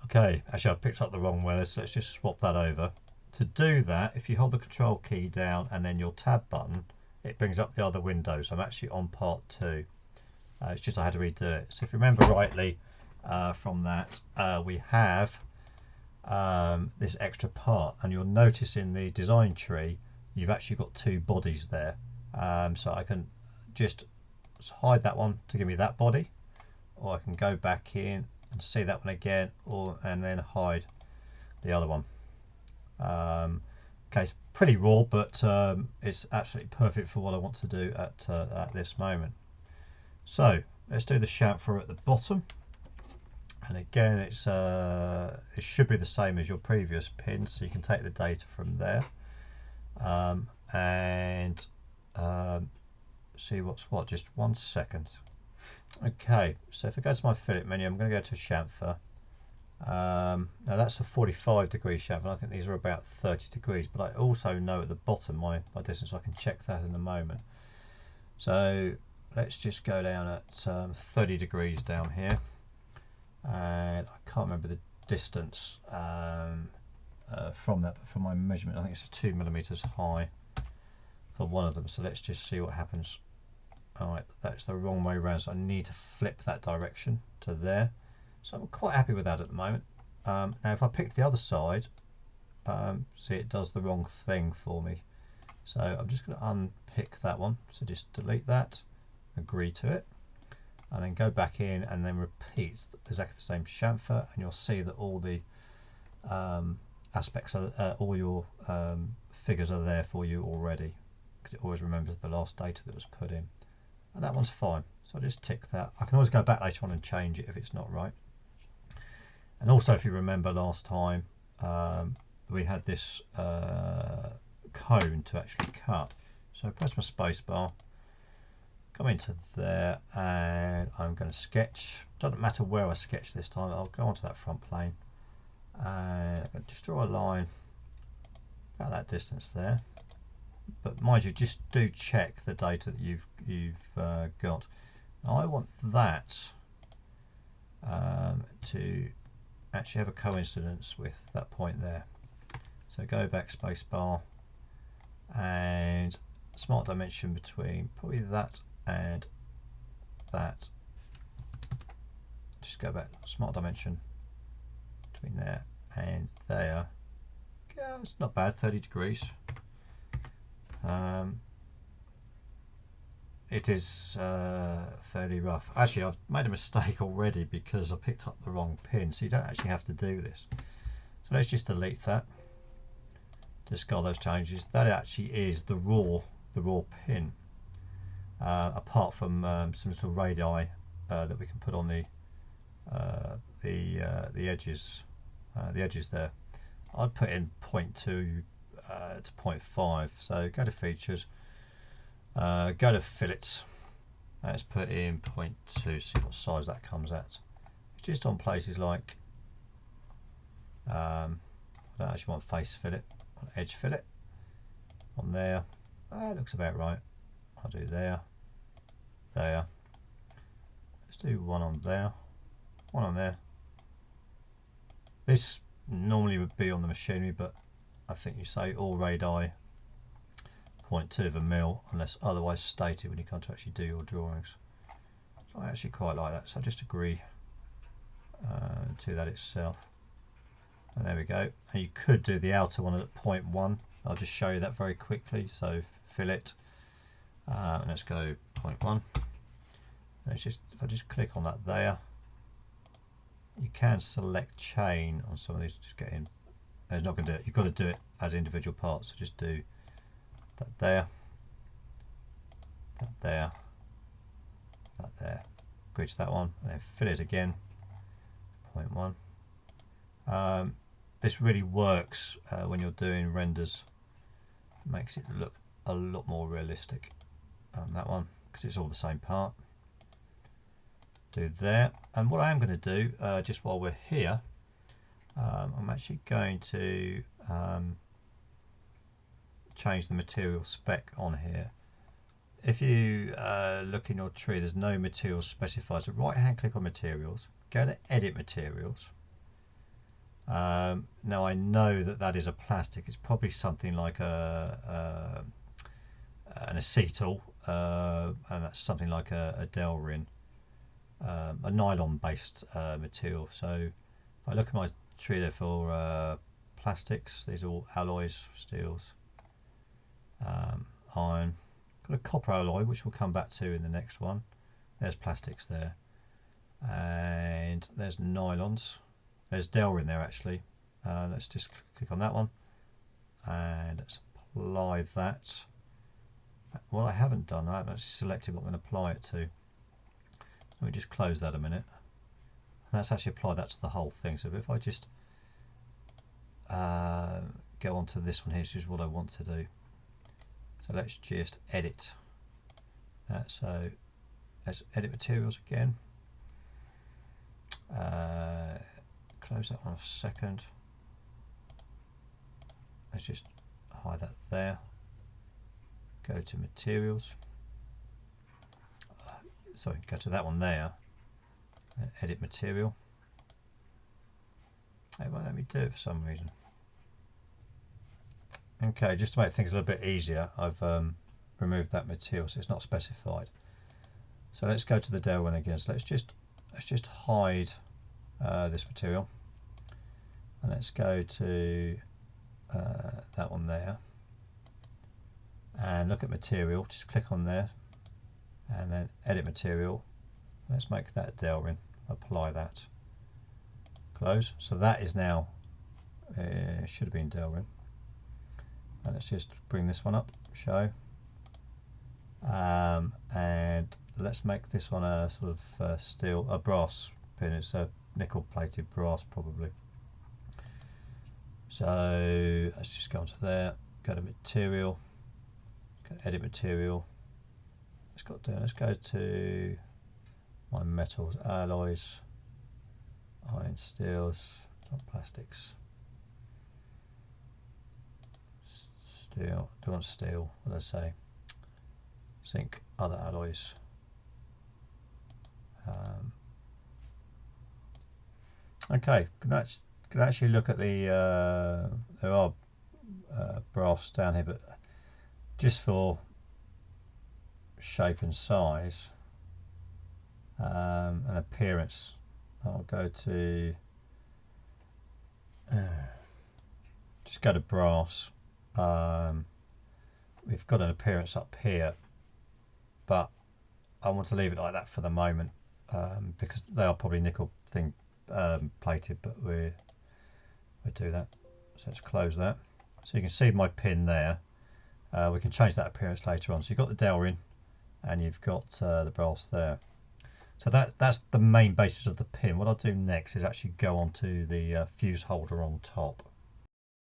Okay, actually I've picked up the wrong one, so let's just swap that over. To do that, if you hold the control key down and then your tab button, it brings up the other window. So I'm actually on part 2. It's just I had to redo it. So if you remember rightly from that, we have this extra part, and you'll notice in the design tree you've actually got 2 bodies there. So I can just hide that one to give me that body, or I can go back in and see that one again, and then hide the other one. Okay, it's pretty raw, but it's absolutely perfect for what I want to do at this moment. So let's do the chamfer at the bottom, and again it should be the same as your previous pin, so you can take the data from there and see what's what. Just 1 second. Okay, so if I go to my fillet menu, I'm going to go to chamfer. Now that's a 45-degree chamfer. I think these are about 30 degrees, but I also know at the bottom my distance, so I can check that in a moment. So let's just go down at 30 degrees down here, and I can't remember the distance from that, but from my measurement I think it's 2 millimeters high for one of them. So let's just see what happens. Alright, that's the wrong way around, so I need to flip that direction to there. So I'm quite happy with that at the moment. Now if I pick the other side, see, it does the wrong thing for me. So I'm just going to unpick that one. So just delete that, agree to it, and then go back in and then repeat exactly the same chamfer, and you'll see that all the aspects, all your figures are there for you already, because it always remembers the last data that was put in. And that one's fine, so I'll just tick that. I can always go back later on and change it if it's not right. And also, if you remember last time, we had this cone to actually cut. So press my space bar, come into there, and I'm going to sketch. Doesn't matter where I sketch this time, I'll go onto that front plane and just draw a line about that distance there. But mind you, just do check the data that you've got. Now I want that to actually have a coincidence with that point there. So go back, space bar, and smart dimension between probably that and that. Just go back, smart dimension between there and there. Yeah, it's not bad, 30 degrees. It is fairly rough. Actually, I've made a mistake already because I picked up the wrong pin, so you don't actually have to do this. So let's just delete that, discard those changes. That actually is the raw pin, apart from some little radii that we can put on the edges, there. I'd put in 0.2 to 0.5. So go to features, go to fillets, let's put in 0.2, see what size that comes at. Just on places like I don't actually want face fillet, on edge fillet, on there. It looks about right. I'll do there. Let's do one on there, one on there. This normally would be on the machinery, but I think you say all radii 0.2 of a mil unless otherwise stated when you come to actually do your drawings. So I actually quite like that, so I just agree to that itself. And there we go. And you could do the outer one at 0.1. I'll just show you that very quickly. So fillet, and let's go 0.1. And it's just, if I just click on that there, you can select chain on some of these. Just get in. It's not going to do it. You've got to do it as individual parts. So just do that there, that there, that there. Agree to that one, and then fillet again. 0.1. This really works when you're doing renders. It makes it look a lot more realistic on that one because it's all the same part. Do there, and what I am going to do just while we're here, I'm actually going to change the material spec on here. If you look in your tree, there's no material specified, so right hand click on materials, go to edit materials, Now I know that that is a plastic. It's probably something like an acetal, and that's something like a Delrin, a nylon-based material. So if I look at my tree there for plastics, these are all alloys, steels, iron. Got a copper alloy, which we'll come back to in the next one. There's plastics there, and there's nylons. There's Delrin there actually. Let's just click on that one and let's apply that. What I haven't done, I haven't actually selected what I'm going to apply it to. Let me just close that a minute. That's actually applied that to the whole thing. So if I just go on to this one here, this is what I want to do. So let's just edit that. So let's edit materials again. Close that one a second. Let's just hide that there. Go to materials. Sorry, go to that one there. And edit material. It won't let me do it for some reason. Okay, just to make things a little bit easier, I've removed that material, so it's not specified. So let's go to the Delrin again. So let's just hide this material, and let's go to that one there, and look at material. Just click on there, and then edit material. Let's make that Delrin. Apply that. Close. So that is now should have been Delrin. And let's just bring this one up. Show. And let's make this one a sort of steel, a brass pin. It's a nickel-plated brass probably. So let's just go onto there. Go to material. Go to edit material. Let's go to my metals, alloys, iron, steels, not plastics. Steel. Do want steel? What did I say? Zinc, other alloys. Okay, can actually look at the there are brass down here, but just for shape and size and appearance, I'll go to just go to brass. We've got an appearance up here, but I want to leave it like that for the moment because they are probably nickel plated, but we'll do that. So let's close that. So you can see my pin there. We can change that appearance later on. So you've got the Delrin and you've got the brass there. So that's the main basis of the pin. What I'll do next is actually go on to the fuse holder on top.